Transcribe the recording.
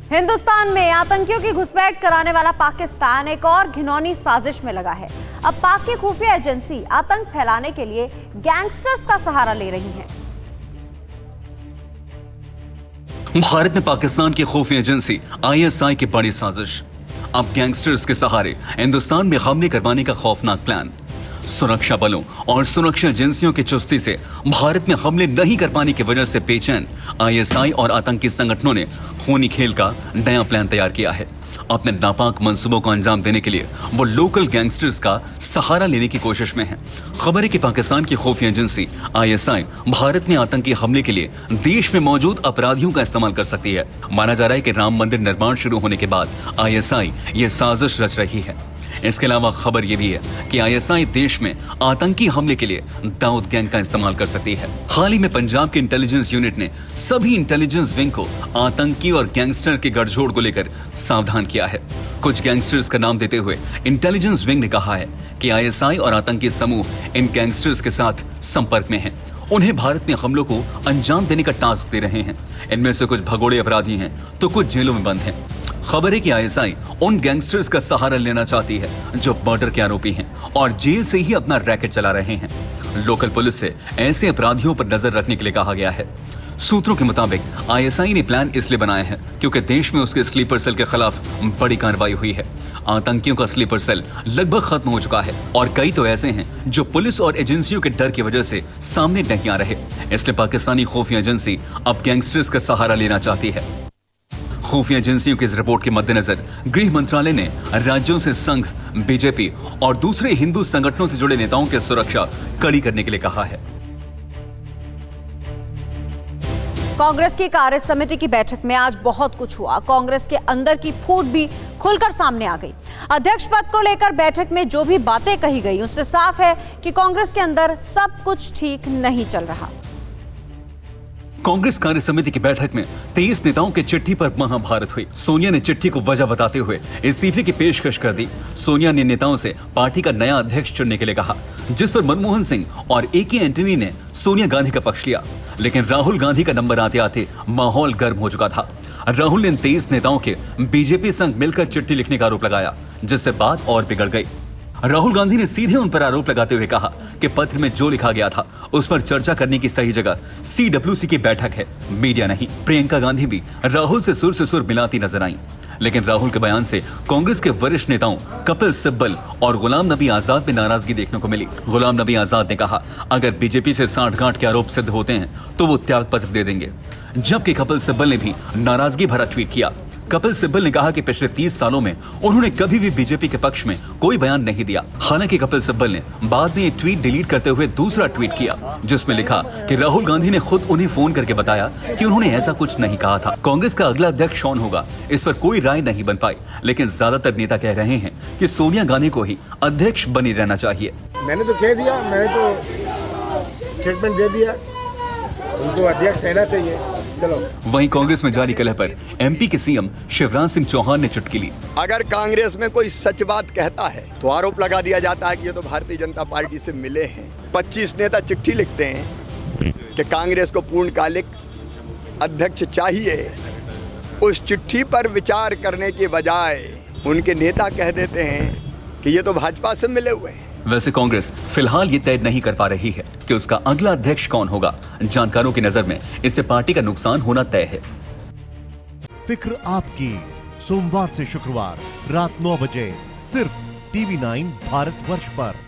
हिंदुस्तान में आतंकियों की घुसपैठ कराने वाला पाकिस्तान एक और घिनौनी साजिश में लगा है। अब पाक की खुफिया एजेंसी आतंक फैलाने के लिए गैंगस्टर्स का सहारा ले रही है। भारत में पाकिस्तान की खुफिया एजेंसी आईएसआई की बड़ी साजिश। अब गैंगस्टर्स के सहारे हिंदुस्तान में हमले करवाने का खौफनाक प्लान। सुरक्षा बलों और सुरक्षा एजेंसियों की चुस्ती से भारत में हमले नहीं कर पाने की वजह से बेचैन आईएसआई और आतंकी संगठनों ने खूनी खेल का नया प्लान तैयार किया है। अपने नापाक मंसूबों को अंजाम देने के लिए वो लोकल गैंगस्टर्स का सहारा लेने की कोशिश में है। खबर है कि पाकिस्तान की खुफिया एजेंसी आईएसआई भारत में आतंकी हमले के लिए देश में मौजूद अपराधियों का इस्तेमाल कर सकती है। माना जा रहा है कि राम मंदिर निर्माण शुरू होने के बाद आईएसआई ये साजिश रच रही है। इसके अलावा खबर यह भी है कि आईएसआई देश में आतंकी हमले के लिए दाऊद गैंग का इस्तेमाल कर सकती है। हाल ही में पंजाब के इंटेलिजेंस यूनिट ने सभी इंटेलिजेंस विंग को आतंकी और गैंगस्टर के गठजोड़ को लेकर सावधान किया है। कुछ गैंगस्टर्स का नाम देते हुए इंटेलिजेंस विंग ने कहा है कि आईएसआई और आतंकी समूह इन गैंगस्टर्स के साथ संपर्क में हैं। उन्हें भारत में हमलों को अंजाम देने का टास्क दे रहे हैं। इनमें से कुछ भगोड़े अपराधी हैं तो कुछ जेलों में बंद हैं। खबर है कि आईएसआई उन गैंगस्टर्स का सहारा लेना चाहती है जो मर्डर के आरोपी हैं और जेल से ही अपना रैकेट चला रहे हैं। लोकल पुलिस से ऐसे अपराधियों पर नजर रखने के लिए कहा गया है। सूत्रों के मुताबिक आईएसआई ने प्लान इसलिए बनाया है क्योंकि देश में उसके स्लीपर सेल के खिलाफ बड़ी कार्रवाई हुई है। आतंकियों का स्लीपर सेल लगभग खत्म हो चुका है और कई तो ऐसे हैं जो पुलिस और एजेंसियों के डर की वजह से सामने नहीं आ रहे। इसलिए पाकिस्तानी खुफिया एजेंसी अब गैंगस्टर्स का सहारा लेना चाहती है। खुफिया एजेंसियों की इस रिपोर्ट के मद्देनजर गृह मंत्रालय ने राज्यों से संघ, बीजेपी और दूसरे हिंदू संगठनों से जुड़े नेताओं की सुरक्षा कड़ी करने के लिए कहा है। कांग्रेस की कार्य समिति की बैठक में आज बहुत कुछ हुआ। कांग्रेस के अंदर की फूट भी खुलकर सामने आ गई। अध्यक्ष पद को लेकर बैठक में जो भी बातें कही गई उससे साफ है कि कांग्रेस के अंदर सब कुछ ठीक नहीं चल रहा। कांग्रेस कार्य समिति की बैठक में 23 नेताओं की चिट्ठी पर महाभारत हुई। सोनिया ने चिट्ठी को वजह बताते हुए इस्तीफे की पेशकश कर दी। सोनिया ने नेताओं से पार्टी का नया अध्यक्ष चुनने के लिए कहा, जिस पर मनमोहन सिंह और एके एंटनी ने सोनिया गांधी का पक्ष लिया। लेकिन राहुल गांधी का नंबर आते आते माहौल गर्म हो चुका था। राहुल ने 23 नेताओं के बीजेपी संग मिलकर चिट्ठी लिखने का आरोप लगाया, जिससे बात और बिगड़ गई। राहुल गांधी ने सीधे उन पर आरोप लगाते हुए कहा कि पत्र में जो लिखा गया था उस पर चर्चा करने की सही जगह सीडब्ल्यूसी की बैठक है, मीडिया नहीं। प्रियंका गांधी भी राहुल से सुर मिलाती नजर आईं। लेकिन राहुल के बयान से कांग्रेस के वरिष्ठ नेताओं कपिल सिब्बल और गुलाम नबी आजाद में नाराजगी देखने को मिली। गुलाम नबी आजाद ने कहा, अगर बीजेपी से सांठगांठ के आरोप सिद्ध होते हैं तो वो त्याग पत्र दे देंगे। जबकि कपिल सिब्बल ने भी नाराजगी भरा ट्वीट किया। कपिल सिब्बल ने कहा कि पिछले 30 सालों में उन्होंने कभी भी बीजेपी के पक्ष में कोई बयान नहीं दिया। हालांकि कपिल सिब्बल ने बाद में ये ट्वीट डिलीट करते हुए दूसरा ट्वीट किया, जिसमें लिखा कि राहुल गांधी ने खुद उन्हें फोन करके बताया कि उन्होंने ऐसा कुछ नहीं कहा था। कांग्रेस का अगला अध्यक्ष कौन होगा, इस पर कोई राय नहीं बन पाई। लेकिन ज्यादातर नेता कह रहे हैं कि सोनिया गांधी को ही अध्यक्ष बनी रहना चाहिए। मैंने तो कह दिया, मैंने तो स्टेटमेंट दे दिया, उनको अध्यक्ष रहना चाहिए। चलो। वहीं कांग्रेस में जारी कलह पर एमपी के सीएम शिवराज सिंह चौहान ने चुटकी ली। अगर कांग्रेस में कोई सच बात कहता है तो आरोप लगा दिया जाता है कि ये तो भारतीय जनता पार्टी से मिले हैं। 25 नेता चिट्ठी लिखते हैं कि कांग्रेस को पूर्णकालिक अध्यक्ष चाहिए। उस चिट्ठी पर विचार करने के बजाय उनके नेता कह देते हैं कि ये तो भाजपा से मिले हुए हैं। वैसे कांग्रेस फिलहाल ये तय नहीं कर पा रही है कि उसका अगला अध्यक्ष कौन होगा। जानकारों की नजर में इससे पार्टी का नुकसान होना तय है। फिक्र आपकी, सोमवार से शुक्रवार रात 9 बजे सिर्फ TV9 भारतवर्ष पर।